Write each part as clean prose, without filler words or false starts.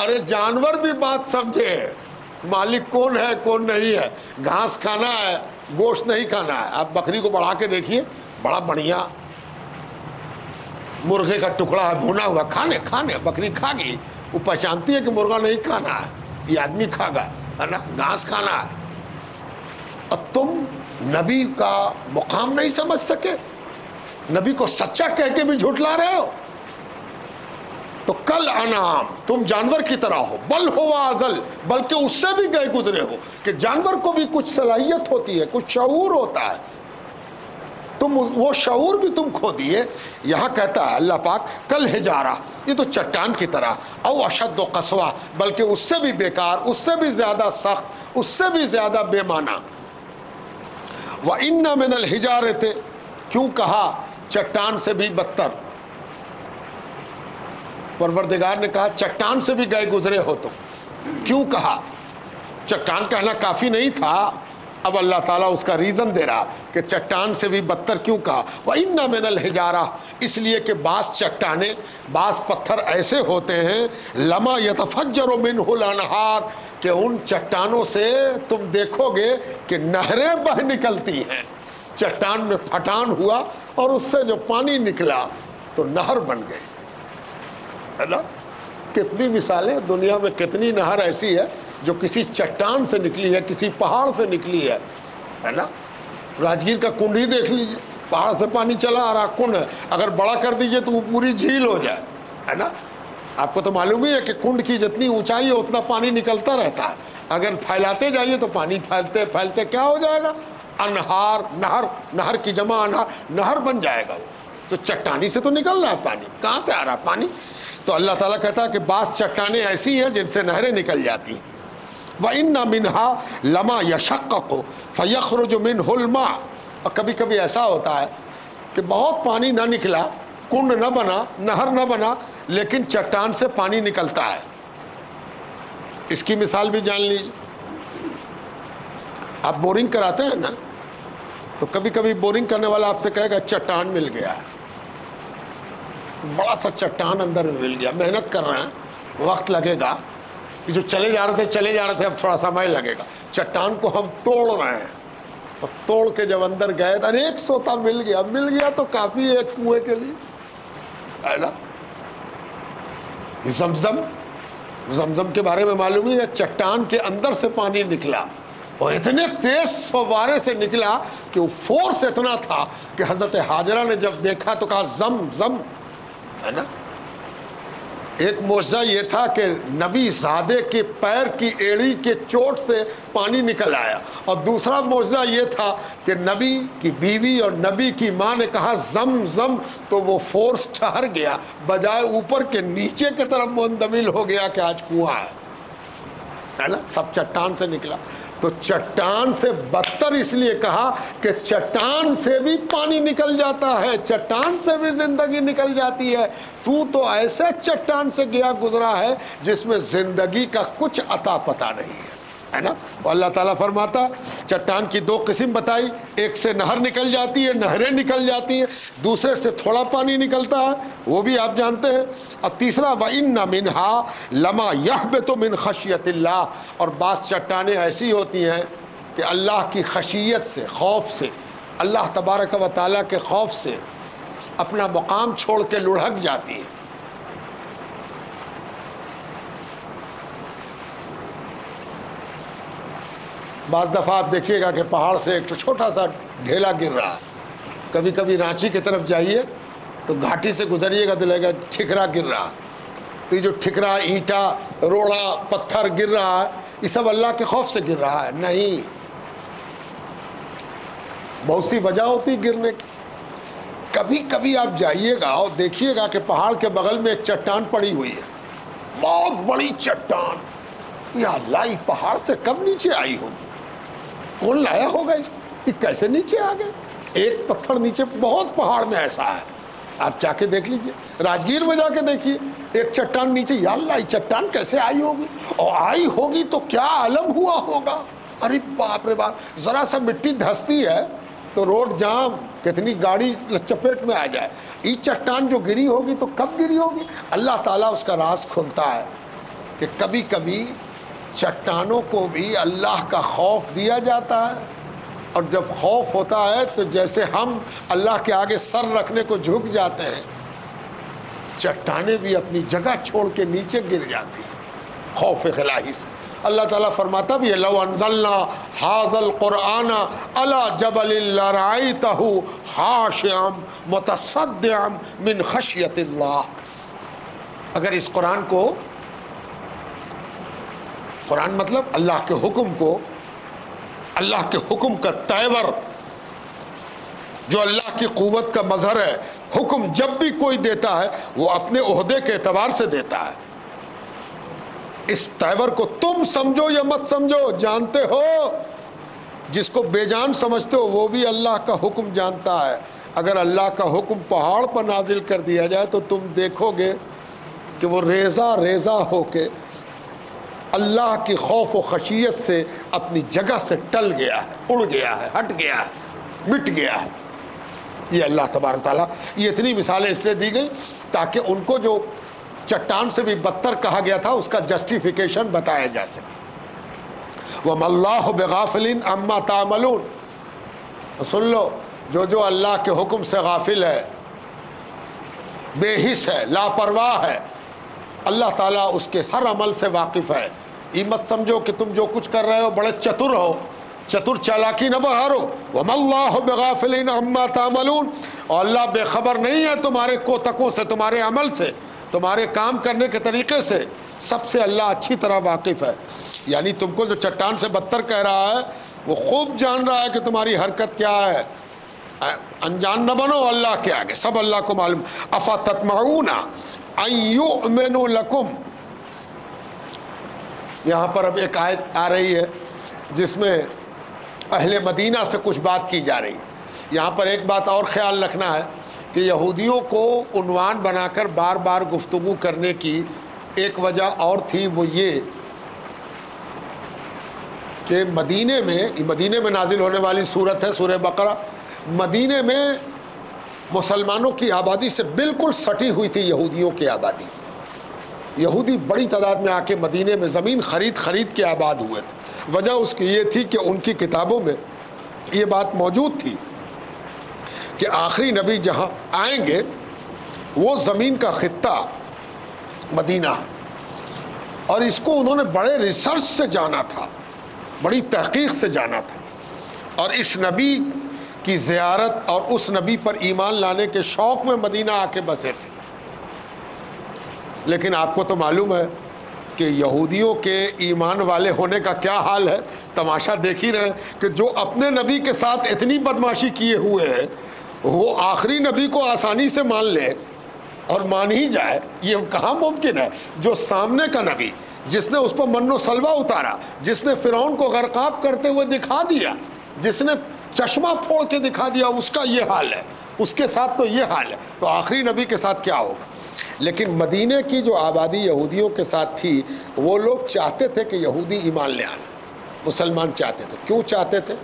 ارے جانور بھی بات سمجھے، مالک کون ہے کون نہیں ہے، گھاس کھانا ہے گوشت نہیں کھانا ہے۔ آپ بکری کو بڑھا کے دیکھیے، بڑا بڑھیا مرغے کا ٹکڑا ہے بھونا ہوا، کھانے بکری کھا گئی، وہ پہچانتی ہے کہ مرغا نہیں کھانا ہے، یہ آدمی کھا گا، ہے نا، گھاس کھانا ہے۔ اور تم نبی کا مقام نہیں سمجھ سکے، نبی کو سچا کہہ کے بھی جھٹلا رہے ہو۔ تو کل انعام، تم جانور کی طرح ہو، بل ہو ازل، بلکہ اس سے بھی گئے گزرے ہو، کہ جانور کو بھی کچھ صلاحیت ہوتی ہے، کچھ شعور ہوتا ہے، تم وہ شعور بھی تم کھو دیے۔ یہاں کہتا ہے اللہ پاک کل حجارہ، یہ تو چٹان کی طرح، او اشد و قسوہ، بلکہ اس سے بھی بیکار، اس سے بھی زیادہ سخت، اس سے بھی زیادہ بے معنی۔ وَإِنَّ مِنَ الْحِجَارَةِ، کیوں کہا چٹان سے بھی بدتر؟ پروردگار نے کہا چٹان سے بھی گئے گزرے ہو تم، کیوں کہا؟ چٹان کہنا کافی نہیں تھا، اب اللہ تعالیٰ اس کا ریزن دے رہا کہ چٹان سے بھی بدتر کیوں کہا۔ وَإِنَّ مِنَ الْحِجَارَةِ، اس لیے کہ بعض چٹانیں، بعض پتھر ایسے ہوتے ہیں، لَمَا يَتَفَجَّرُ مِنْهُ الْأَنْهَارُ، کہ ان چٹانوں سے تم دیکھو گے کہ نہریں بہ نکلتی ہیں۔ چٹان میں پھٹان ہوا اور اس سے جو پانی نکلا تو نہر بن گئی، ہے نا۔ کتنی مثالیں دنیا میں، کتنی نہر ایسی ہے جو کسی چٹان سے نکلی ہے، کسی پہاڑ سے نکلی ہے نا۔ راجگیر کا کنڈ ہی دیکھ لیجئے، پہاڑ سے پانی چلا آ رہا، کنڈ ہے، اگر بڑا کر دیجئے تو وہ پوری جھیل ہو جائے، ہے نا۔ آپ کو تو معلوم ہی ہے کہ کنڈ کی جتنی اونچائی ہے اتنا پانی نکلتا رہتا ہے، اگر پھیلاتے جائیے تو پانی پھیلتے پھیلتے کیا ہو جائے گا؟ انہار، نہر کی جمع انہار، نہر بن جائے گا۔ وہ تو چٹانی سے تو نکل رہا ہے پانی، کہاں سے آ رہا ہے پانی؟ تو اللہ تعالیٰ کہتا ہے کہ بعض چٹانیں ایسی ہیں جن سے نہریں نکل جاتی ہیں۔ وَإِنَّ مِنْهَا لَمَا يَشَقَّقُ فَيَخْرُجُ مِنْهُ الْمَاءُ، اور کبھی کبھی ایسا ہوتا ہے کہ بہت پانی نہ نکلا، کنڈ نہ بنا، نہر نہ بنا، لیکن چٹان سے پانی نکلتا ہے۔ اس کی مثال بھی جان لیجیے، آپ بورنگ کراتے ہیں نا، تو کبھی کبھی بورنگ کرنے والا آپ سے کہے گا چٹان مل گیا ہے، بڑا سا چٹان اندر مل گیا، محنت کر رہے ہیں، وقت لگے گا، جو چلے جا رہے تھے اب تھوڑا سمے لگے گا، چٹان کو ہم توڑ رہے ہیں، اور توڑ کے جب اندر گئے تو ایک سوتا مل گیا تو کافی ہے ایک کنویں کے لیے، ہے نا۔ زمزم کے بارے میں معلوم ہی ہے، چٹان کے اندر سے پانی نکلا، اور اتنے تیز فوارے سے نکلا کہ وہ فورس اتنا تھا کہ حضرت حاجرہ نے جب دیکھا تو کہا زم زم، ہے نا۔ ایک معجزہ یہ تھا کہ نبی زادے کے پیر کی ایڑی کے چوٹ سے پانی نکل آیا، اور دوسرا معجزہ یہ تھا کہ نبی کی بیوی اور نبی کی ماں نے کہا زم زم، تو وہ فورس ٹھہر گیا، بجائے اوپر کے نیچے کی طرف منتقل ہو گیا کہ آج کنواں ہے نا۔ سب چٹان سے نکلا۔ تو چٹان سے بدتر اس لیے کہا کہ چٹان سے بھی پانی نکل جاتا ہے، چٹان سے بھی زندگی نکل جاتی ہے، تو ایسے چٹان سے گیا گزرا ہے جس میں زندگی کا کچھ عطا پتہ نہیں ہے نا۔ اللہ تعالیٰ فرماتا چٹان کی دو قسم بتائی، ایک سے نہر نکل جاتی ہے، نہریں نکل جاتی ہیں، دوسرے سے تھوڑا پانی نکلتا ہے، وہ بھی آپ جانتے ہیں، اور تیسرا وَإِنَّ مِنْهَا لَمَا يَهْبِطُ مِنْ خَشْيَةِ اللَّهِ، اور بعض چٹانیں ایسی ہوتی ہیں کہ اللہ کی خشیت سے، خوف سے، اللہ تبارک و تعالیٰ کے خوف سے اپنا مقام چھوڑ کے لڑھک جاتی ہے۔ بعض دفعہ آپ دیکھیے گا کہ پہاڑ سے ایک چھوٹا سا ڈھیلا گر رہا ہے، کبھی کبھی رانچی کی طرف جائیے تو گھاٹی سے گزریے گا تو لگے گا ٹھکرا گر رہا، تو یہ جو ٹھکرا، اینٹا، روڑا، پتھر گر رہا ہے، یہ سب اللہ کے خوف سے گر رہا ہے؟ نہیں، بہت سی وجہ ہوتی گرنے کی۔ کبھی کبھی آپ جائیے گا اور دیکھیے گا کہ پہاڑ کے بغل میں ایک چٹان پڑی ہوئی ہے، بہت بڑی چٹان، یا اللہ یہ پہاڑ سے کب نیچے آئی ہوگی، کون لایا ہوگا اس کو، یہ کیسے نیچے آ گئے؟ ایک پتھر نیچے، بہت پہاڑ میں ایسا ہے، آپ جا کے دیکھ لیجئے، راجگیر میں جا کے دیکھیے، ایک چٹان نیچے، یا اللہ یہ چٹان کیسے آئی ہوگی، اور آئی ہوگی تو کیا عالم ہوا ہوگا، ارے باپ رے باپ، ذرا سا مٹی دھستی ہے تو روڈ جام، کتنی گاڑی چپیٹ میں آ جائے، یہ چٹان جو گری ہوگی تو کب گری ہوگی؟ اللہ تعالیٰ اس کا راز کھلتا ہے کہ کبھی کبھی چٹانوں کو بھی اللہ کا خوف دیا جاتا ہے، اور جب خوف ہوتا ہے تو جیسے ہم اللہ کے آگے سر رکھنے کو جھک جاتے ہیں، چٹانیں بھی اپنی جگہ چھوڑ کے نیچے گر جاتی ہیں خوف الہی سے۔ اللہ تعالیٰ فرماتا بھی ہے لو انزلنا ھذا القرآن علی جبل لرأیتہ خاشعا متصدعا من خشیۃ اللہ، اگر اس قرآن کو، قرآن مطلب اللہ کے حکم کو، اللہ کے حکم کا تیور جو اللہ کی قوت کا مظہر ہے، حکم جب بھی کوئی دیتا ہے وہ اپنے عہدے کے اعتبار سے دیتا ہے، اس تیور کو تم سمجھو یا مت سمجھو، جانتے ہو، جس کو بے جان سمجھتے ہو وہ بھی اللہ کا حکم جانتا ہے۔ اگر اللہ کا حکم پہاڑ پر نازل کر دیا جائے تو تم دیکھو گے کہ وہ ریزہ ریزہ ہو کے اللہ کی خوف و خشیت سے اپنی جگہ سے ٹل گیا ہے، اڑ گیا ہے، ہٹ گیا ہے، مٹ گیا ہے۔ یہ اللہ تبارک تعالیٰ، یہ اتنی مثالیں اس لیے دی گئی تاکہ ان کو جو چٹان سے بھی بدتر کہا گیا تھا اس کا جسٹیفیکیشن بتایا جا سکے۔ وَمَا اللَّهُ بِغَافِلٍ عَمَّا تَعْمَلُونَ، سن لو، جو اللہ کے حکم سے غافل ہے، بے حس ہے، لاپرواہ ہے، اللہ تعالیٰ اس کے ہر عمل سے واقف ہے۔ یہ مت سمجھو کہ تم جو کچھ کر رہے ہو بڑے چتر ہو، چتر چالاکی نہ بہارو۔ وَمَا اللَّهُ بِغَافِلٍ عَمَّا تَعْمَلُونَ، اور اللہ بے خبر نہیں ہے تمہارے کوتکوں سے، تمہارے عمل سے، تمہارے کام کرنے کے طریقے سے، سب سے اللہ اچھی طرح واقف ہے۔ یعنی تم کو جو چٹان سے بدتر کہہ رہا ہے وہ خوب جان رہا ہے کہ تمہاری حرکت کیا ہے، انجان نہ بنو اللہ کے آگے، سب اللہ کو معلوم۔ اَفَتَطْمَعُونَ أَن يُؤْمِنُوا لَكُمْ، یہاں پر اب ایک آیت آ رہی ہے جس میں اہل مدینہ سے کچھ بات کی جا رہی ہے۔ یہاں پر ایک بات اور خیال رکھنا ہے کہ یہودیوں کو عنوان بنا کر بار بار گفتگو کرنے کی ایک وجہ اور تھی، وہ یہ کہ مدینے میں نازل ہونے والی صورت ہے سورہ بقرہ، مدینے میں مسلمانوں کی آبادی سے بالکل سٹی ہوئی تھی یہودیوں کی آبادی۔ یہودی بڑی تعداد میں آ کے مدینے میں زمین خرید کے آباد ہوئے تھے۔ وجہ اس کی یہ تھی کہ ان کی کتابوں میں یہ بات موجود تھی کہ آخری نبی جہاں آئیں گے وہ زمین کا خطہ مدینہ ہے، اور اس کو انہوں نے بڑے ریسرچ سے جانا تھا، بڑی تحقیق سے جانا تھا، اور اس نبی کی زیارت اور اس نبی پر ایمان لانے کے شوق میں مدینہ آ کے بسے تھے۔ لیکن آپ کو تو معلوم ہے کہ یہودیوں کے ایمان والے ہونے کا کیا حال ہے، تماشا دیکھ ہی رہے کہ جو اپنے نبی کے ساتھ اتنی بدماشی کیے ہوئے ہیں وہ آخری نبی کو آسانی سے مان لے اور مان ہی جائے، یہ کہاں ممکن ہے؟ جو سامنے کا نبی، جس نے اس پر من و سلوہ اتارا، جس نے فرعون کو غرقاب کرتے ہوئے دکھا دیا، جس نے چشمہ پھوڑ کے دکھا دیا، اس کا یہ حال ہے، اس کے ساتھ تو یہ حال ہے، تو آخری نبی کے ساتھ کیا ہوگا؟ لیکن مدینے کی جو آبادی یہودیوں کے ساتھ تھی، وہ لوگ چاہتے تھے کہ یہودی ایمان لے آنا، مسلمان چاہتے تھے۔ کیوں چاہتے تھے؟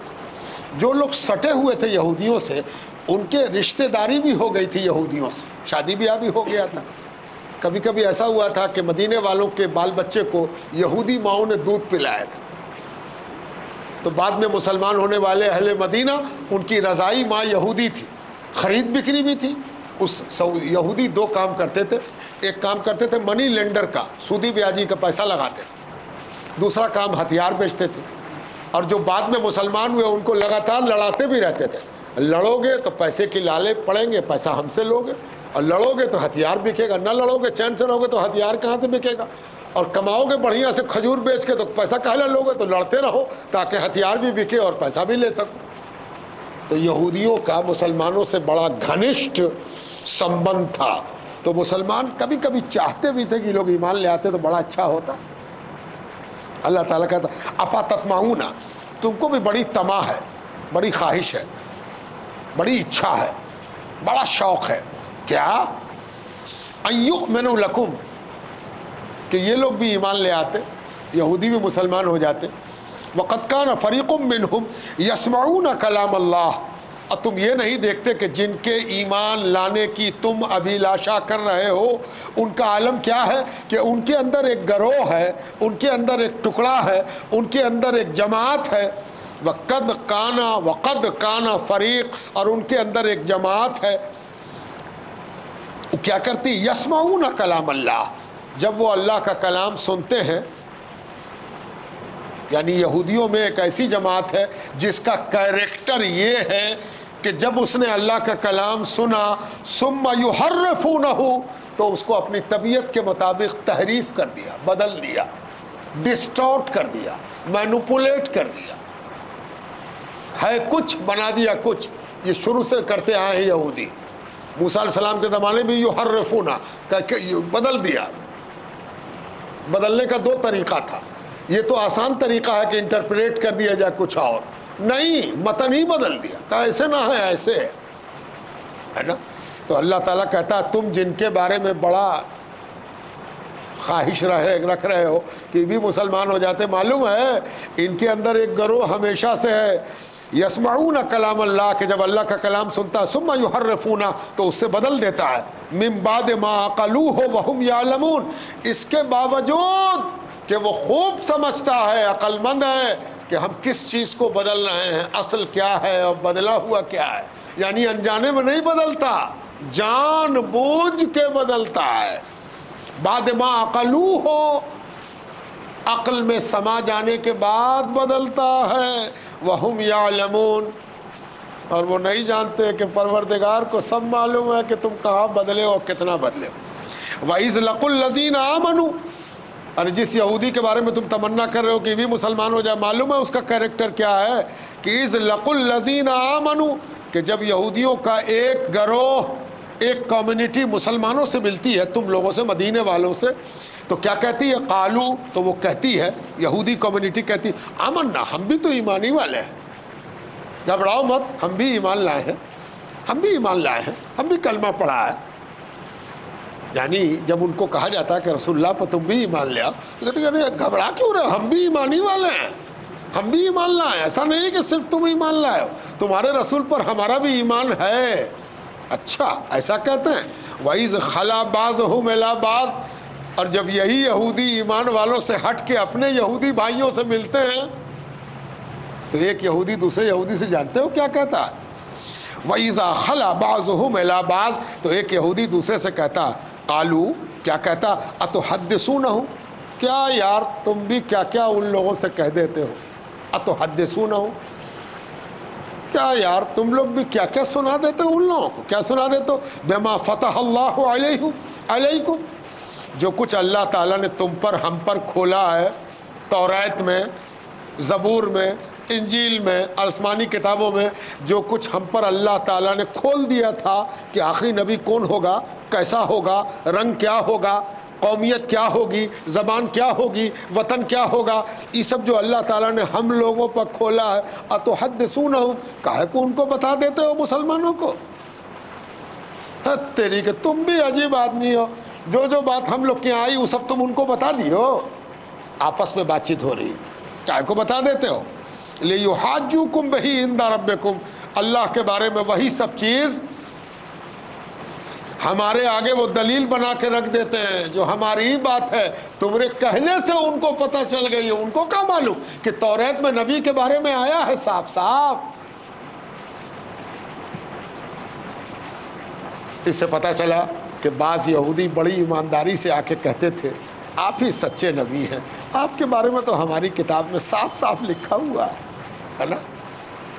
جو لوگ سٹے ہوئے تھے یہودیوں سے، ان کے رشتہ داری بھی ہو گئی تھی یہودیوں سے، شادی بیاہ بھی ہو گیا تھا۔ کبھی کبھی ایسا ہوا تھا کہ مدینے والوں کے بال بچے کو یہودی ماؤں نے دودھ پلایا تھا، تو بعد میں مسلمان ہونے والے اہل مدینہ، ان کی رضائی ماں یہودی تھی، خرید بکری بھی تھی۔ اس یہودی دو کام کرتے تھے، ایک کام کرتے تھے منی لینڈر کا، سودی بیاجی کا پیسہ لگاتے تھے، دوسرا کام ہتھیار بیچتے تھے، اور جو بعد میں مسلمان ہوئے ان کو لگاتار لڑاتے بھی رہتے تھے۔ لڑو گے تو پیسے کی لالے پڑیں گے، پیسہ ہم سے لوگے، اور لڑو گے تو ہتھیار بکے گا، نہ لڑو گے چین سے رہو گے تو ہتھیار کہاں سے بکے گا، اور کماؤ گے بڑھیا سے کھجور بیچ کے تو پیسہ کہاں لوگے، تو لڑتے رہو تاکہ ہتھیار بھی بکے اور پیسہ بھی لے سکو۔ تو یہودیوں کا مسلمانوں سے بڑا گھنشٹ سمبند تھا، تو مسلمان کبھی کبھی چاہتے بھی تھے کہ لوگ ایمان لے آتے تو بڑا اچھا ہوتا۔ اللہ تعالیٰ کہتا افا تطمعون، تم کو بھی بڑی طمع ہے، بڑی خواہش ہے، بڑی اچھا ہے، بڑا شوق ہے، کیا ان یؤمنوا لکم، کہ یہ لوگ بھی ایمان لے آتے، یہودی بھی مسلمان ہو جاتے۔ وقد کان فریق منہم یسمعون کلام اللہ، اور تم یہ نہیں دیکھتے کہ جن کے ایمان لانے کی تم ابھیلاشا کر رہے ہو ان کا عالم کیا ہے کہ ان کے اندر ایک گروہ ہے، ان کے اندر ایک ٹکڑا ہے، ان کے اندر ایک جماعت ہے، وقد کانا فریق، اور ان کے اندر ایک جماعت ہے، وہ کیا کرتی؟ یسمعون کلام اللہ، جب وہ اللہ کا کلام سنتے ہیں. یعنی یہودیوں میں ایک ایسی جماعت ہے جس کا کیریکٹر یہ ہے کہ جب اس نے اللہ کا کلام سنا ثم یحرفونہ، تو اس کو اپنی طبیعت کے مطابق تحریف کر دیا، بدل دیا، ڈسٹورٹ کر دیا، مینوپولیٹ کر دیا، ہے کچھ بنا دیا کچھ. یہ شروع سے کرتے آئے ہیں یہودی. موسیٰ علیہ السلام کے زمانے میں یحرفونہ بدل دیا. بدلنے کا دو طریقہ تھا. یہ تو آسان طریقہ ہے کہ انٹرپریٹ کر دیا جائے کچھ اور، نہیں، متن ہی بدل دیا، کہا ایسے نہ ہے ایسے ہے نا. تو اللہ تعالیٰ کہتا ہے تم جن کے بارے میں بڑا خواہش رکھ رہے ہو کہ بھی مسلمان ہو جاتے، معلوم ہے ان کے اندر ایک گروہ ہمیشہ سے ہے یسمعون کلام اللہ، کہ جب اللہ کا کلام سنتا ہے ثم یحرفون، تو اس سے بدل دیتا ہے، من بعد ما عقلوہ وہم یعلمون، اس کے باوجود کہ وہ خوب سمجھتا ہے، عقل مند ہے کہ ہم کس چیز کو بدل رہے ہیں، اصل کیا ہے اور بدلا ہوا کیا ہے. یعنی انجانے میں نہیں بدلتا، جان بوجھ کے بدلتا ہے. بعد ما عقلوہ، عقل میں سما جانے کے بعد بدلتا ہے، وہم یعلمون، اور وہ نہیں جانتے کہ پروردگار کو سب معلوم ہے کہ تم کہاں بدلے اور کتنا بدلے. وَإِذْ لَقُوا الَّذِينَ آمَنُوا، اور جس یہودی کے بارے میں تم تمنا کر رہے ہو کہ بھی مسلمان ہو جائے، معلوم ہے اس کا کیریکٹر کیا ہے کہ اِذْ لَقُوا الَّذِينَ آمَنُوا، کہ جب یہودیوں کا ایک گروہ، ایک کمیونٹی مسلمانوں سے ملتی ہے، تم لوگوں سے، مدینے والوں سے، تو کیا کہتی ہے؟ قالو، تو وہ کہتی ہے، یہودی کمیونٹی کہتی آمنا، ہم بھی تو ایمانی والے ہیں، گھبراؤ مت، ہم بھی ایمان لائے ہیں، ہم بھی ایمان لائے ہیں، ہم بھی کلمہ پڑھا ہے. یعنی جب ان کو کہا جاتا ہے کہ رسول اللہ پر تم بھی ایمان لے آؤ، تو کہتے ہیں گھبرا کیوں رہے، ہم بھی ایمانی والے ہیں، ہم بھی ایمان لائے. ایسا نہیں کہ صرف تم ایمان لائے ہو، تمہارے رسول پر ہمارا بھی ایمان ہے. اچھا ایسا کہتے ہیں. وَإِذْ خَلَا بَعْضُهُمْ إِلَىٰ بَعْضٍ، اور جب یہی یہودی ایمان والوں سے ہٹ کے اپنے یہودی بھائیوں سے ملتے ہیں، تو ایک یہودی دوسرے یہودی سے جانتے ہو کیا کہتا ہے؟ وَإِذَا خَلَا بَعْضُهُمْ إِلَىٰ بَعْضٍ، تو ایک یہودی دوسرے سے کہتا قالو، کیا کہتا؟ اتحدثونہم، کیا یار تم بھی کیا کیا ان لوگوں سے کہہ دیتے ہو. اتحدثونہم، کیا یار تم لوگ بھی کیا کیا سنا دیتے ہو ان لوگوں کو، کیا سنا دیتے ہو؟ بما فتح اللہ علیکم، جو کچھ اللہ تعالیٰ نے تم پر، ہم پر کھولا ہے، توریت میں، زبور میں، انجیل میں، آسمانی کتابوں میں جو کچھ ہم پر اللہ تعالیٰ نے کھول دیا تھا کہ آخری نبی کون ہوگا، کیسا ہوگا، رنگ کیا ہوگا، قومیت کیا ہوگی، زبان کیا ہوگی، وطن کیا ہوگا، یہ سب جو اللہ تعالیٰ نے ہم لوگوں پر کھولا ہے. اتحدثونہم، کاہے کو ان کو بتا دیتے ہو مسلمانوں کو؟ تیری کہ تم بھی عجیب آدمی ہو، جو بات ہم لوگ کے آئی وہ سب تم ان کو بتا دی ہو. آپس میں بات چیت ہو رہی ہے، کاہے کو بتا دیتے ہو؟ لِيُحَاجُّوكُمْ بِهِ عِندَ رَبِّكُمْ، اللہ کے بارے میں وہی سب چیز ہمارے آگے وہ دلیل بنا کے رکھ دیتے ہیں جو ہماری ہی بات ہے، تمہارے کہنے سے ان کو پتہ چل گئی ہے. ان کو کیا معلوم کہ توریت میں نبی کے بارے میں آیا ہے صاف صاف. اس سے پتہ چلا کہ بعض یہودی بڑی ایمانداری سے آ کے کہتے تھے آپ ہی سچے نبی ہیں، آپ کے بارے میں تو ہماری کتاب میں صاف صاف لکھا ہوا ہے نا.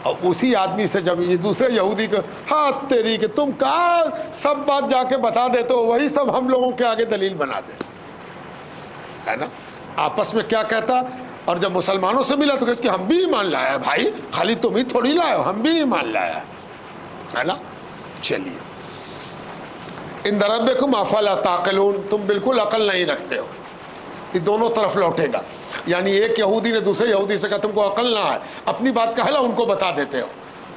اور اسی آدمی سے جب یہ دوسرے یہودی کو ہاں تیری کہ تم کہاں سب بات جا کے بتا دیتے ہو، وہی سب ہم لوگوں کے آگے دلیل بنا دے، ہے نا. آپس میں کیا کہتا، اور جب مسلمانوں سے ملا تو کہتے کہ ہم بھی ایمان لایا بھائی، خالی تم ہی تھوڑی لائے ہو، ہم بھی ایمان لایا ہے نا. چلیے، ان ربکم افلا تعقلون، تم بالکل عقل نہیں رکھتے ہو. یہ دونوں طرف لوٹے گا. یعنی ایک یہودی نے دوسرے یہودی سے کہا تم کو عقل نہ ہے، اپنی بات کہلا ان کو بتا دیتے ہو.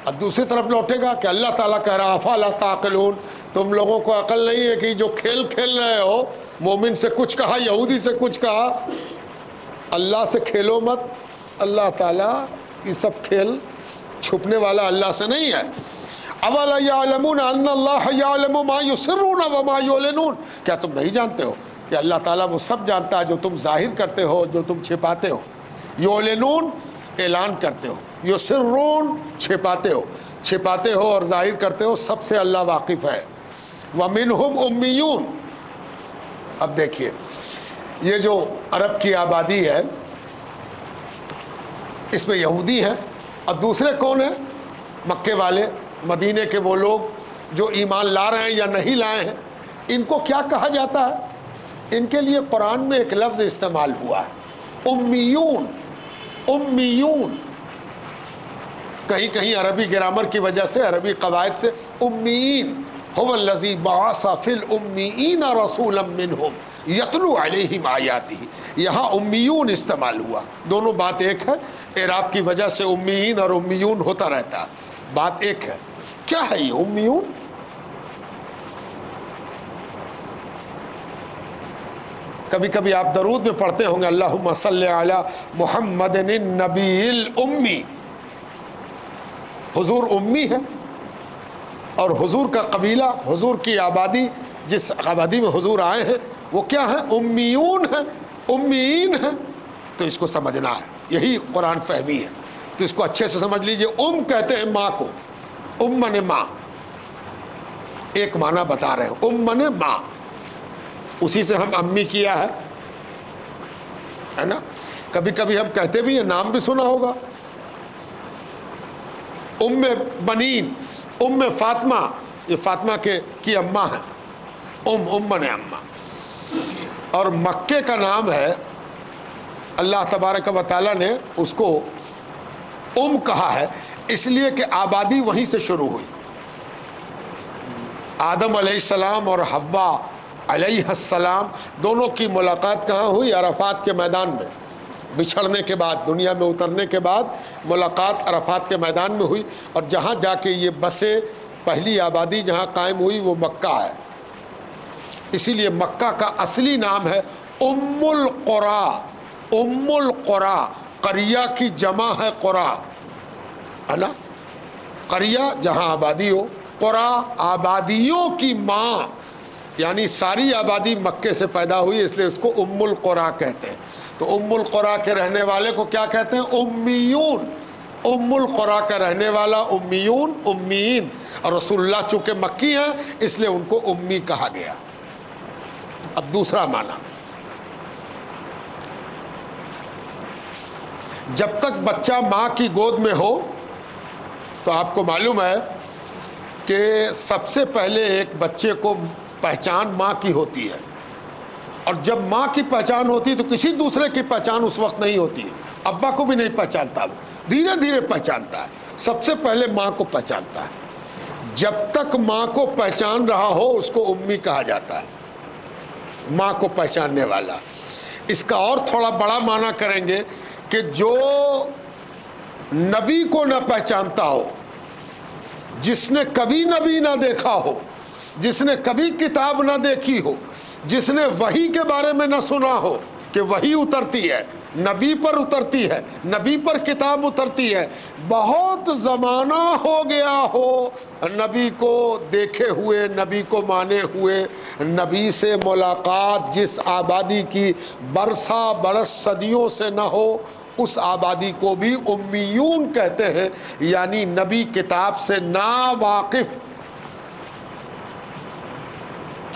اب دوسری طرف لوٹے گا کہ اللہ تعالیٰ کہہ رہا افلا تعقلون، تم لوگوں کو عقل نہیں ہے کہ جو کھیل کھیل رہے ہو، مومن سے کچھ کہا، یہودی سے کچھ کہا، اللہ سے کھیلو مت. اللہ تعالیٰ یہ سب کھیل چھپنے والا اللہ سے نہیں ہے. اولا یعلمون ان اللہ یعلم ما یسرون وما یعلنون، کیا تم نہیں جانتے ہو کہ اللہ تعالیٰ وہ سب جانتا ہے جو تم ظاہر کرتے ہو، جو تم چھپاتے ہو، یعلنون اعلان کرتے ہو، یسرون چھپاتے ہو اور ظاہر کرتے ہو، سب سے اللہ واقف ہے۔ ومنہم امیون، اب دیکھیے یہ جو عرب کی آبادی ہے اس میں یہودی ہیں، اور دوسرے کون ہیں؟ مکے والے، مدینے کے وہ لوگ جو ایمان لا رہے ہیں یا نہیں لائے ہیں۔ ان کو کیا کہا جاتا ہے؟ ان کے لیے قرآن میں ایک لفظ استعمال ہوا ہے، امیون۔ امیون کہیں کہیں عربی گرامر کی وجہ سے، عربی قواعد سے، امیین هو الذی بعث فی الامیین رسولا منہم یتلو علیہم آیاتہ، یہاں امیون استعمال ہوا، دونوں بات ایک ہے، اعراب کی وجہ سے امیین اور امیون ہوتا رہتا ہے، بات ایک ہے۔ کیا ہے یہ امیون؟ کبھی کبھی آپ درود میں پڑھتے ہوں گے اللہم صلی علی محمد النبی الامی، حضور امی ہے، اور حضور کا قبیلہ، حضور کی آبادی، جس آبادی میں حضور آئے ہیں وہ کیا ہے؟ امیون ہے، امیین ہے۔ تو اس کو سمجھنا ہے، یہی قرآن فہمی ہے، تو اس کو اچھے سے سمجھ لیجئے۔ کہتے ہیں ماں کو، من ماں، ایک معنی بتا رہے ہیں، من ماں، اسی سے ہم امی کیا ہے نا۔ کبھی کبھی ہم کہتے بھی ہیں، نام بھی سنا ہوگا، بنین، فاطمہ، یہ فاطمہ کی اماں ہے، من اماں۔ اور مکے کا نام ہے، اللہ تبارک و تعالیٰ نے اس کو کہا ہے اس لیے کہ آبادی وہیں سے شروع ہوئی۔ آدم علیہ السلام اور حوا علیہ السلام دونوں کی ملاقات کہاں ہوئی؟ عرفات کے میدان میں، بچھڑنے کے بعد، دنیا میں اترنے کے بعد ملاقات عرفات کے میدان میں ہوئی، اور جہاں جا کے یہ بسے، پہلی آبادی جہاں قائم ہوئی وہ مکہ ہے۔ اسی لیے مکہ کا اصلی نام ہے ام القریٰ، ام القریٰ، قریہ کی جمع ہے قریٰ، ہے نا، قریہ جہاں آبادی ہو، قریٰ آبادیوں کی ماں، یعنی ساری آبادی مکے سے پیدا ہوئی، اس لیے اس کو ام القریٰ کہتے ہیں۔ تو ام القریٰ کے رہنے والے کو کیا کہتے ہیں؟ امیون۔ ام القریٰ کا رہنے والا امیون، امیین، اور رسول اللہ چونکہ مکی ہیں اس لیے ان کو امی کہا گیا۔ اب دوسرا معنی، جب تک بچہ ماں کی گود میں ہو تو آپ کو معلوم ہے کہ سب سے پہلے ایک بچے کو پہچان ماں کی ہوتی ہے، اور جب ماں کی پہچان ہوتی ہے تو کسی دوسرے کی پہچان اس وقت نہیں ہوتی ہے، ابا کو بھی نہیں پہچانتا، وہ دھیرے دھیرے پہچانتا ہے، سب سے پہلے ماں کو پہچانتا ہے۔ جب تک ماں کو پہچان رہا ہو اس کو امی کہا جاتا ہے، ماں کو پہچاننے والا۔ اس کا اور تھوڑا بڑا معنی کریں گے کہ جو نبی کو نہ پہچانتا ہو، جس نے کبھی نبی نہ دیکھا ہو، جس نے کبھی کتاب نہ دیکھی ہو، جس نے وحی کے بارے میں نہ سنا ہو کہ وحی اترتی ہے، نبی پر اترتی ہے، نبی پر کتاب اترتی ہے، بہت زمانہ ہو گیا ہو نبی کو دیکھے ہوئے، نبی کو مانے ہوئے، نبی سے ملاقات جس آبادی کی برسا برس صدیوں سے نہ ہو، اس آبادی کو بھی امیون کہتے ہیں، یعنی نبی کتاب سے نا واقف،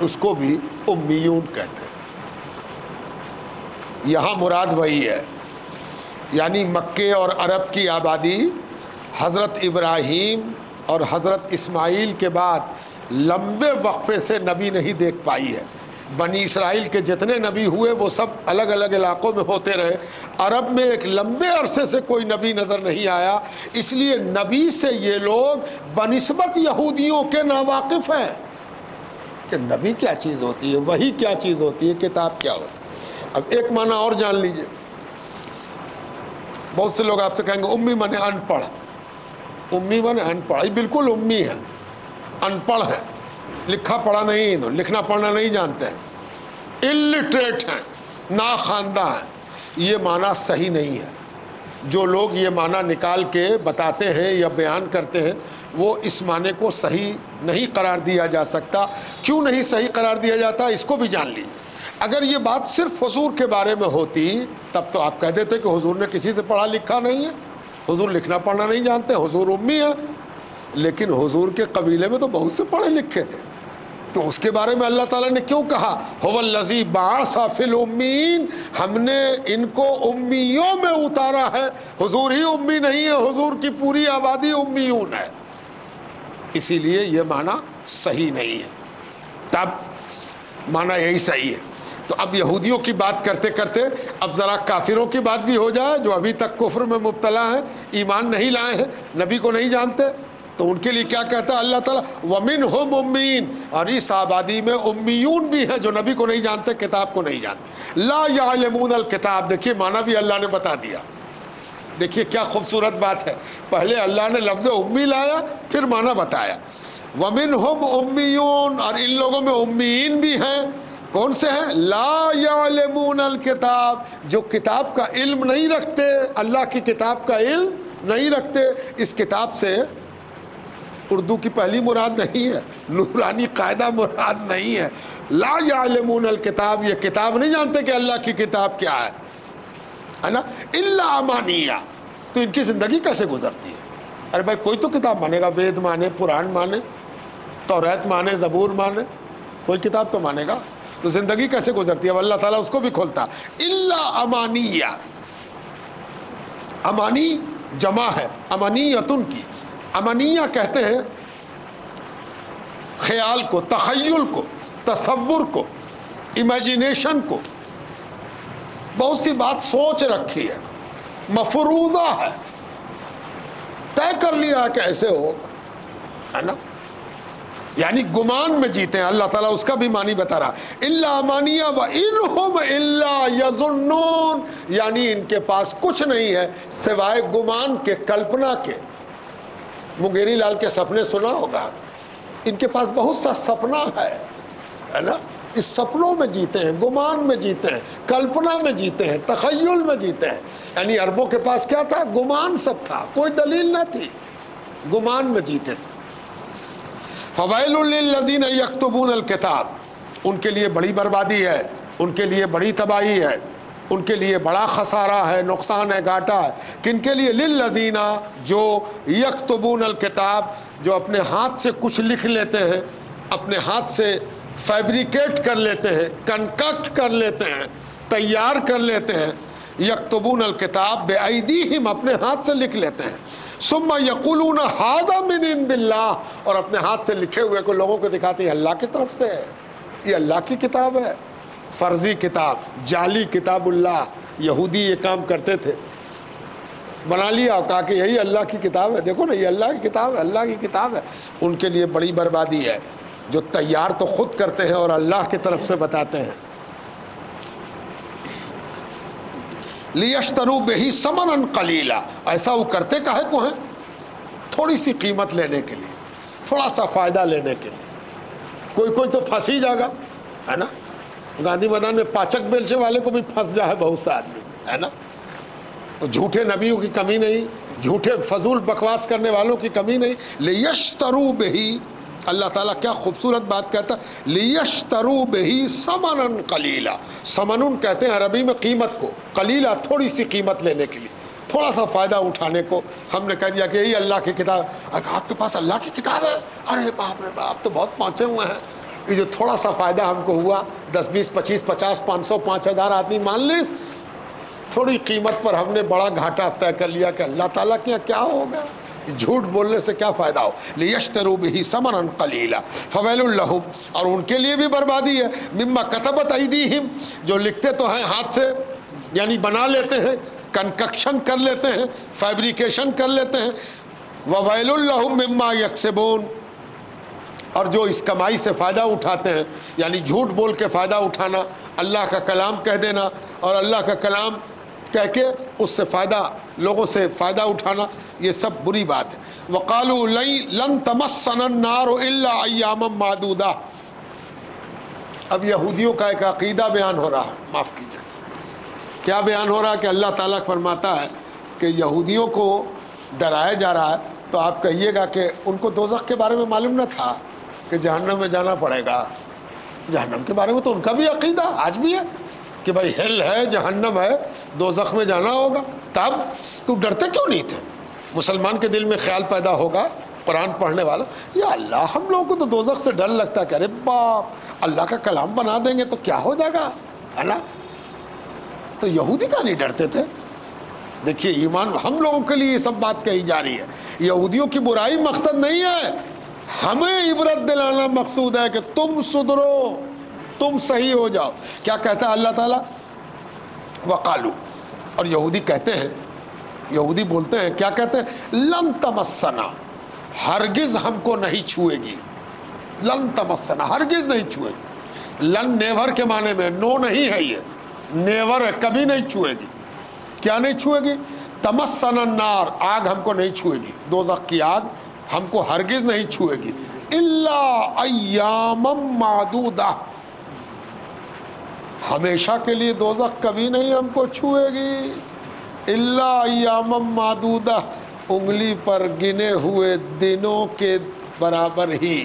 اس کو بھی امیون کہتے ہیں۔ یہاں مراد وہی ہے، یعنی مکے اور عرب کی آبادی حضرت ابراہیم اور حضرت اسماعیل کے بعد لمبے وقفے سے نبی نہیں دیکھ پائی ہے۔ بنی اسرائیل کے جتنے نبی ہوئے وہ سب الگ الگ علاقوں میں ہوتے رہے، عرب میں ایک لمبے عرصے سے کوئی نبی نظر نہیں آیا، اس لیے نبی سے یہ لوگ بنسبت یہودیوں کے ناواقف ہیں کہ نبی کیا چیز ہوتی ہے، وحی کیا چیز ہوتی ہے، کتاب کیا ہوتی ہے۔ اب ایک معنی اور جان لیجئے، بہت سے لوگ آپ سے کہیں گے امی مانے ان پڑھ، امی مانے ان پڑھ، یہ بالکل امی ہے، ان پڑھ ہے، لکھا پڑھا نہیں، لکھنا پڑھنا نہیں جانتے ہیں، الٹریٹ ہیں، ناخواندہ ہیں۔ یہ معنی صحیح نہیں ہے۔ جو لوگ یہ معنی نکال کے بتاتے ہیں یا بیان کرتے ہیں وہ اس معنی کو صحیح نہیں قرار دیا جا سکتا. کیوں نہیں صحیح قرار دیا جاتا اس کو بھی جان لیجیے. اگر یہ بات صرف حضور کے بارے میں ہوتی تب تو آپ کہہ دیتے کہ حضور نے کسی سے پڑھا لکھا نہیں ہے, حضور لکھنا پڑھنا نہیں جانتے, حضور امی ہے. لیکن حضور کے قبیلے میں تو بہت سے پڑھے لکھے تھے, تو اس کے بارے میں اللہ تعالیٰ نے کیوں کہا هو الذی بعث فی الامین, ہم نے ان کو امیوں میں اتارا ہے. حضور ہی امی نہیں ہے, حضور کی پوری آبادی امیون ہے. اسی لیے یہ معنی صحیح نہیں ہے. تب معنی یہی صحیح ہے. تو اب یہودیوں کی بات کرتے کرتے اب ذرا کافروں کی بات بھی ہو جائے جو ابھی تک کفر میں مبتلا ہیں, ایمان نہیں لائے ہیں, نبی کو نہیں جانتے. تو ان کے لیے کیا کہتا ہے اللہ تعالیٰ وَمِنْهُمْ أُمِّيِّينَ, اور اس آبادی میں امیون بھی ہیں جو نبی کو نہیں جانتے, کتاب کو نہیں جانتے. لا يعلمون الکتاب, دیکھیے معنی بھی اللہ نے بتا دیا. دیکھیے کیا خوبصورت بات ہے, پہلے اللہ نے لفظ امی لایا پھر معنی بتایا. وَمِنْهُمْ أُمِّيُّونَ, اور ان لوگوں میں امیین بھی ہیں. کون سے ہیں؟ لا يعلمون الکتاب, جو کتاب کا علم نہیں رکھتے, اللہ کی کتاب کا علم نہیں رکھتے. اس کتاب سے اردو کی پہلی مراد نہیں ہے, نورانی قاعدہ مراد نہیں ہے. لا يعلمون الکتاب, یہ کتاب نہیں جانتے کہ اللہ کی کتاب کیا ہے نا. الا امانیہ, تو ان کی زندگی کیسے گزرتی ہے؟ ارے بھائی کوئی تو کتاب مانے گا, وید مانے, قرآن مانے, توریت مانے, زبور مانے, کوئی کتاب تو مانے گا. تو زندگی کیسے گزرتی ہے؟ اب اللہ تعالیٰ اس کو بھی کھولتا. الا امانیہ, امانی جمع ہے امانیتن کی. امانیہ کہتے ہیں خیال کو, تخیل کو, تصور کو, امیجینیشن کو. بہت سی بات سوچ رکھی ہے, مفروضہ ہے, طے کر لیا ہے کہ ایسے ہوگا, ہے نا. یعنی گمان میں جیتے ہیں. اللہ تعالیٰ اس کا بھی معنی بتا رہا. الا امانیہ وانہم الا یظنون, یعنی ان کے پاس کچھ نہیں ہے سوائے گمان کے, کلپنا کے. مغیری لال کے سپنے سنا ہوگا, ان کے پاس بہت سا سپنا ہے نا. اس سپنوں میں جیتے ہیں, گمان میں جیتے ہیں, کلپنا میں جیتے ہیں, تخیل میں جیتے ہیں. یعنی عربوں کے پاس کیا تھا؟ گمان سب تھا, کوئی دلیل نہ تھی, گمان میں جیتے تھے. فویل للذین یکتبون الکتاب, ان کے لیے بڑی بربادی ہے, ان کے لیے بڑی تباہی ہے, ان کے لیے بڑا خسارہ ہے, نقصان ہے, گھاٹا ہے. کن کے لیے؟ للذین, جو یکتبون الکتاب, جو اپنے ہاتھ سے کچھ لکھ لیتے ہیں, اپنے ہاتھ سے فیبریکیٹ کر لیتے ہیں, کنکٹ کر لیتے ہیں, تیار کر لیتے ہیں. یکتبون الکتاب بایدیہم, اپنے ہاتھ سے لکھ لیتے ہیں. ثم یقولون ھذا من عند اللہ, اور اپنے ہاتھ سے لکھے ہوئے کو لوگوں کو دکھاتے ہیں اللہ کی طرف سے ہے, یہ اللہ کی کتاب ہے. فرضی کتاب, جعلی کتاب اللہ. یہودی یہ کام کرتے تھے, بنا لیا اور کہا کہ یہی اللہ کی کتاب ہے, دیکھو نا یہ اللہ کی کتاب ہے, اللہ کی کتاب ہے. ان کے لیے بڑی بربادی ہے جو تیار تو خود کرتے ہیں اور اللہ کی طرف سے بتاتے ہیں. لیشتروا بہ ثمنا قلیلا, ایسا وہ کرتے کاہے کو ہیں؟ تھوڑی سی قیمت لینے کے لیے, تھوڑا سا فائدہ لینے کے لیے. کوئی تو پھنس ہی جائے گا, ہے نا. گاندھی میدان میں پاچک بیلچے والے کو بھی پھنس جائے بہت سے آدمی, ہے نا. تو جھوٹے نبیوں کی کمی نہیں, جھوٹے فضول بکواس کرنے والوں کی کمی نہیں. لیشتروا بہ, اللہ تعالیٰ کیا خوبصورت بات کہتا ہے, لیشتروا بہ ثمنا قلیلا. ثمن کہتے ہیں عربی میں قیمت کو, قلیلا تھوڑی سی قیمت لینے کے لیے, تھوڑا سا فائدہ اٹھانے کو. ہم نے کہہ دیا کہ یہی اللہ کی کتاب. آپ کے پاس اللہ کی کتاب ہے؟ ارے باپ رے باپ, تو بہت پہنچے ہوئے ہیں. یہ جو تھوڑا سا فائدہ ہم کو ہوا, 10 20 25 50 500 5000 آدمی مان لی, تھوڑی قیمت پر ہم نے بڑا گھاٹا طے کر لیا کہ اللہ تعالیٰ کے کیا ہوگا, جھوٹ بولنے سے کیا فائدہ ہو. لیشتروا بہ ثمنا قلیلا فویل لہم, اور ان کے لیے بھی بربادی ہے. مما کتبت ایدیہم, جو لکھتے تو ہیں ہاتھ سے, یعنی بنا لیتے ہیں, کنکشن کر لیتے ہیں, فیبریکیشن کر لیتے ہیں. وویل لہم مما یکسبون, اور جو اس کمائی سے فائدہ اٹھاتے ہیں, یعنی جھوٹ بول کے فائدہ اٹھانا, اللہ کا کلام کہہ دینا اور اللہ کا کلام کہہ کے اس سے فائدہ, لوگوں سے فائدہ اٹھانا, یہ سب بری بات ہے. وقالوا لن تمسنا النار الا ایاما معدودہ. اب یہودیوں کا ایک عقیدہ بیان ہو رہا ہے, معاف کیجیے, کیا بیان ہو رہا ہے کہ اللہ تعالیٰ فرماتا ہے کہ یہودیوں کو ڈرایا جا رہا ہے تو آپ کہیے گا کہ ان کو دوزخ کے بارے میں معلوم نہ تھا کہ جہنم میں جانا پڑے گا؟ جہنم کے بارے میں تو ان کا بھی عقیدہ آج بھی ہے کہ بھائی ہیل ہے، جہنم ہے، دوزخ میں جانا ہوگا۔ تب تو ڈرتے کیوں نہیں تھے؟ مسلمان کے دل میں خیال پیدا ہوگا، قرآن پڑھنے والا، یا اللہ ہم لوگوں کو تو دوزخ سے ڈر لگتا ہے کہ ارے باپ اللہ کا کلام بنا دیں گے تو کیا ہو جائے گا، ہے نا؟ تو یہودی کا نہیں ڈرتے تھے۔ دیکھیے ایمان ہم لوگوں کے لیے یہ سب بات کہی جا رہی ہے، یہودیوں کی برائی مقصد نہیں ہے، ہمیں عبرت دلانا مقصود ہے کہ تم سدھرو، تم صحیح ہو جاؤ۔ کیا کہتا ہے اللہ تعالیٰ؟ وقالو، اور یہودی کہتے ہیں، یہودی بولتے ہیں، کیا کہتے ہیں؟ لن تمسنا، ہرگز ہم کو نہیں چھوئے گی، لن تمسنا ہرگز نہیں چھوئے گی۔ لن نیور کے معنی میں، نو نہیں ہے، یہ نیور ہے، کبھی نہیں چھوئے گی۔ کیا نہیں چھوئے گی؟ تمسنا النار، آگ ہم کو نہیں چھوئے گی، دوزخ کی آگ ہم کو ہرگز نہیں چھوئے گی، الا ایاما معدودہ، ہمیشہ کے لیے دوزخ کبھی نہیں ہم کو چھوئے گی، الا ایاما معدودہ، انگلی پر گنے ہوئے دنوں کے برابر ہی،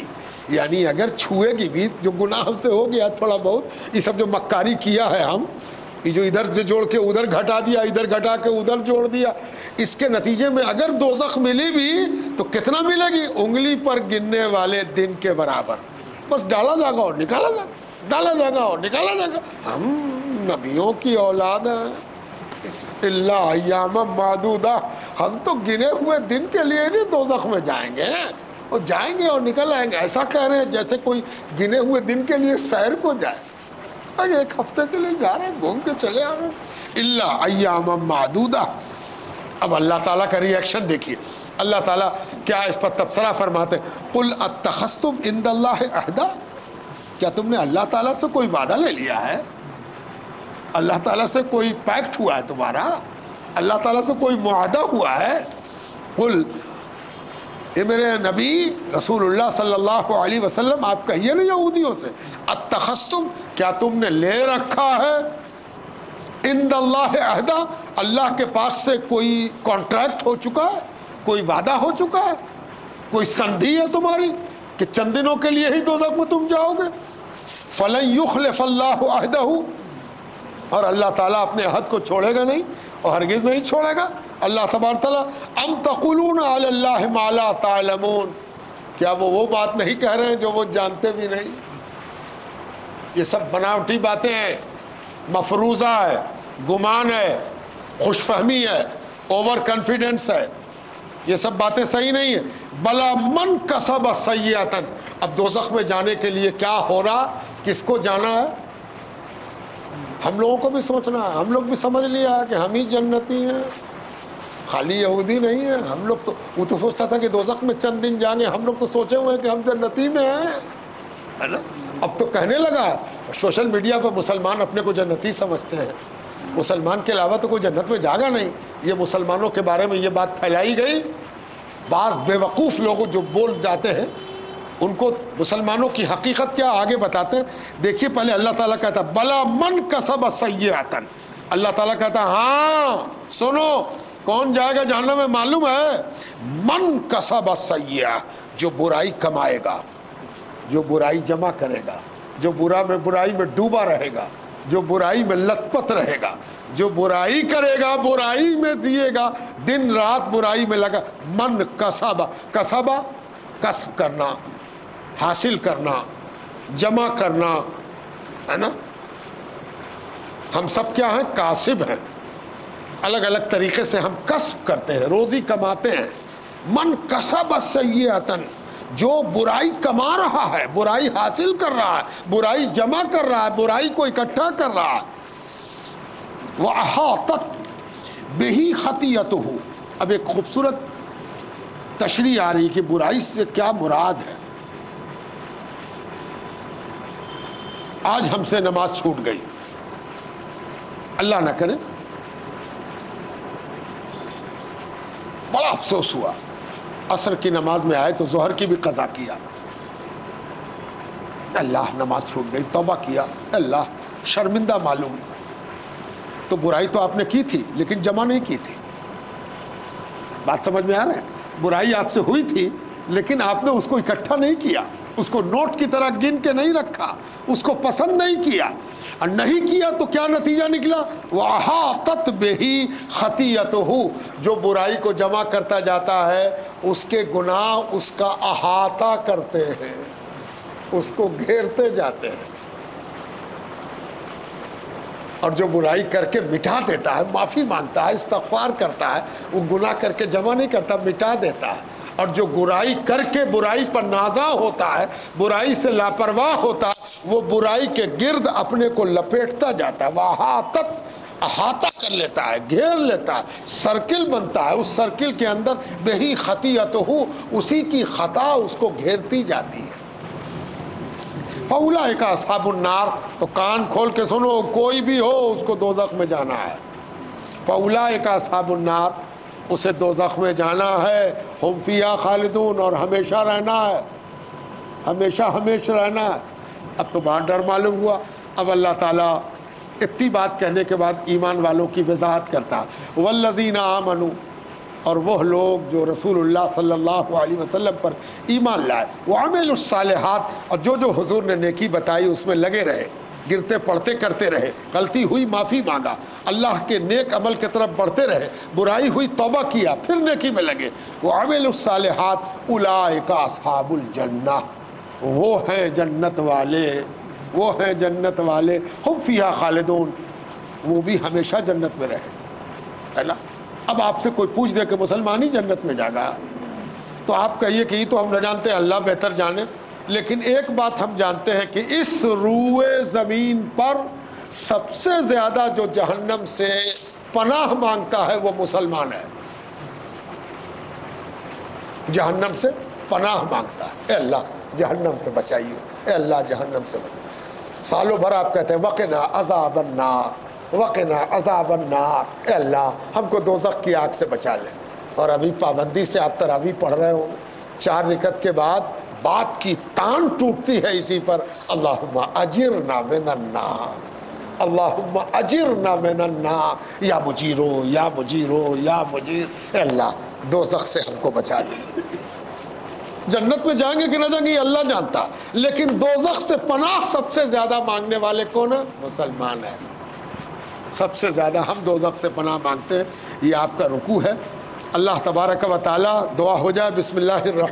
یعنی اگر چھوئے گی بھی، جو گناہ ہم سے ہو گیا تھوڑا بہت، یہ سب جو مکاری کیا ہے ہم، یہ جو ادھر سے جوڑ کے ادھر گھٹا دیا، ادھر گھٹا کے ادھر جوڑ دیا، اس کے نتیجے میں اگر دوزخ ملی بھی تو کتنا ملے گی؟ انگلی پر گننے والے دن کے برابر، بس ڈالا جائے گا اور نکالا جائے گا، ڈالا جائے گا اور نکالا جائے گا۔ ہم نبیوں کی اولاد ہیں، اللہ ایام معدودہ، ہم تو گنے ہوئے دن کے لیے نہیں دوزخ میں جائیں گے، اور جائیں گے اور نکل آئیں گے۔ ایسا کہہ رہے ہیں جیسے کوئی گنے ہوئے دن کے لیے سیر کو جائے، ایک ہفتے کے لیے جا رہے ہیں، گھوم کے چلے آ رہے ہیں، اللہ ایام معدودہ۔ اب اللہ تعالیٰ کا ری ایکشن دیکھیے، اللہ تعالیٰ کیا اس پر تبصرہ فرماتے ہیں؟ قل اتخذتم عند اللہ عہدا، کیا تم نے اللہ تعالیٰ سے کوئی وعدہ لے لیا ہے؟ اللہ تعالیٰ سے کوئی پیکٹ ہوا ہے تمہارا؟ اللہ تعالیٰ سے کوئی معاہدہ ہوا ہے؟ قل، اے میرے نبی رسول اللہ صلی اللہ علیہ وسلم آپ کہیے نا یہودیوں سے، اتخذتم، کیا تم نے لے رکھا ہے عند اللہ عہدہ، اللہ کے پاس سے کوئی کانٹریکٹ ہو چکا ہے، کوئی وعدہ ہو چکا ہے، کوئی سندھی ہے تمہاری کہ چند دنوں کے لیے ہی دوزخ میں تم جاؤ گے؟ فلن یخلف اللہ عہدہ، اور اللہ تعالیٰ اپنے عہد کو چھوڑے گا نہیں، اور ہرگز نہیں چھوڑے گا۔ اللہ تبارک تعالیٰ، ام تقولون علی اللہ ما لا تعلمون، کیا وہ بات نہیں کہہ رہے ہیں جو وہ جانتے بھی نہیں؟ یہ سب بناوٹی باتیں ہیں، مفروضہ ہے، گمان ہے، خوش فہمی ہے، اوور کانفیڈنس ہے، یہ سب باتیں صحیح نہیں ہیں۔ بلا من کسب سیئۃ، اب دوزخ میں جانے کے لیے کیا ہو رہا، کس کو جانا ہے؟ ہم لوگوں کو بھی سوچنا ہے، ہم لوگ بھی سمجھ لیا ہے کہ ہم ہی جنتی ہیں، خالی یہودی نہیں ہے۔ ہم لوگ تو، وہ تو سوچتا تھا کہ دوزخ میں چند دن جائیں گے، ہم لوگ تو سوچے ہوئے ہیں کہ ہم جنتی میں ہیں، ہے نا؟ اب تو کہنے لگا سوشل میڈیا پہ مسلمان اپنے کو جنتی سمجھتے ہیں، مسلمان کے علاوہ تو کوئی جنت میں جاگا نہیں۔ یہ مسلمانوں کے بارے میں یہ بات پھیلائی گئی، بعض بے وقوف لوگ جو بول جاتے ہیں ان کو مسلمانوں کی حقیقت کیا آگے بتاتے ہیں۔ دیکھیے پہلے اللہ تعالیٰ کہتا ہے بلا من کسب سیئۃ، اللہ تعالیٰ کہتا ہے ہاں سنو، کون جائے گا جہنم میں معلوم ہے؟ من کسب سیئہ، جو برائی کمائے گا، جو برائی جمع کرے گا، جو برائی میں ڈوبا رہے گا، جو برائی میں لت پت رہے گا، جو برائی کرے گا، برائی میں جیے گا، دن رات برائی میں لگا۔ من کسب، کسبہ کسب کرنا، حاصل کرنا، جمع کرنا، ہے نا؟ ہم سب کیا ہیں؟ کاسب ہیں، الگ الگ طریقے سے ہم کسب کرتے ہیں، روزی کماتے ہیں۔ من کسب سیئۃ، جو برائی کما رہا ہے، برائی حاصل کر رہا ہے، برائی جمع کر رہا ہے، برائی کو اکٹھا کر رہا ہے۔ وَأَحَاطَتْ بِهِ خَطِيئَتُهُ، اب ایک خوبصورت تشریح آ رہی کہ برائی سے کیا مراد ہے۔ آج ہم سے نماز چھوٹ گئی، اللہ نہ کرے، بڑا افسوس ہوا، عصر کی نماز میں آئے تو ظہر کی بھی قضا کیا، اللہ نماز چھوٹ گئی، توبہ کیا، اللہ شرمندہ معلوم، تو برائی تو آپ نے کی تھی لیکن جمع نہیں کی تھی، بات سمجھ میں آ رہا ہے؟ برائی آپ سے ہوئی تھی لیکن آپ نے اس کو اکٹھا نہیں کیا، اس کو نوٹ کی طرح گن کے نہیں رکھا، اس کو پسند نہیں کیا، اور نہیں کیا تو کیا نتیجہ نکلا؟ وَأَحَاطَتْ بِهِ خَطِيَّتُهُ، جو برائی کو جمع کرتا جاتا ہے اس کے گناہ اس کا احاطہ کرتے ہیں، اس کو گھیرتے جاتے ہیں، اور جو برائی کر کے مٹا دیتا ہے، معافی مانگتا ہے، استغفار کرتا ہے، وہ گناہ کر کے جمع نہیں کرتا، مٹا دیتا ہے، اور جو برائی کر کے برائی پر نازاں ہوتا ہے، برائی سے لاپرواہ ہوتا ہے، وہ برائی کے گرد اپنے کو لپیٹتا جاتا ہے، وَأَحَاطَتْ، احاطہ کر لیتا ہے، گھیر لیتا ہے، سرکل بنتا ہے، اس سرکل کے اندر بِهِ خَطِيَّتُهُ، اسی کی خطا اس کو گھیرتی جاتی ہے۔ فَأُولَٰئِکَ أَصْحَابُ النَّارِ، تو کان کھول کے سنو، کوئی بھی ہو اس کو دوزخ میں جانا ہے۔ فَأُولَٰئِکَ أَصْحَابُ النَّارِ، اسے دوزخ میں جانا ہے، ہم فیہا خالدون، اور ہمیشہ رہنا ہے، ہمیشہ ہمیشہ رہنا ہے۔ اب تو بہت ڈر معلوم ہوا۔ اب اللہ تعالیٰ اتنی بات کہنے کے بعد ایمان والوں کی وضاحت کرتا، والذین آمنوا، اور وہ لوگ جو رسول اللہ صلی اللہ علیہ وسلم پر ایمان لائے، وعملوا الصالحات، اور جو حضور نے نیکی بتائی اس میں لگے رہے، گرتے پڑتے کرتے رہے، غلطی ہوئی معافی مانگا، اللہ کے نیک عمل کی طرف بڑھتے رہے، برائی ہوئی توبہ کیا، پھر نیکی میں لگے، وعملوا الصالحات اولئک اصحاب الجنہ، وہ ہیں جنت والے، وہ ہیں جنت والے، ہم فیہا خالدون، وہ بھی ہمیشہ جنت میں رہے، ہے نا۔ اب آپ سے کوئی پوچھ دے کہ مسلمان ہی جنت میں جائے گا، تو آپ کہیے کہ یہ تو ہم نہ جانتے، اللہ بہتر جانے، لیکن ایک بات ہم جانتے ہیں کہ اس روئے زمین پر سب سے زیادہ جو جہنم سے پناہ مانگتا ہے وہ مسلمان ہے، جہنم سے پناہ مانگتا ہے، اے اللہ جہنم سے بچائیے، اے اللہ جہنم سے بچائیے۔ سالوں بھر آپ کہتے ہیں وقنا عذاب النار، وقنا عذاب النار، اے اللہ ہم کو دوزخ کی آگ سے بچا لے، اور ابھی پابندی سے آپ تراویح پڑھ رہے ہوں، 4 رکعت کے بعد بات کی تان ٹوٹتی ہے اسی پر، اللہم اجرنا من النار، اللہم اجرنا من النار، یا مجیرو یا مجیرو یا مجیر، اے اللہ دوزخ سے ہم کو بچا لے۔ جنت میں جائیں گے کہ نہ جائیں گے یہ اللہ جانتا، لیکن دوزخ سے پناہ سب سے زیادہ مانگنے والے کون ہیں؟ مسلمان ہیں، سب سے زیادہ ہم دوزخ سے پناہ مانگتے ہیں۔ یہ آپ کا رکوع ہے۔ اللہ تبارک و تعالی، دعا ہو جائے، بسم اللہ الرحمن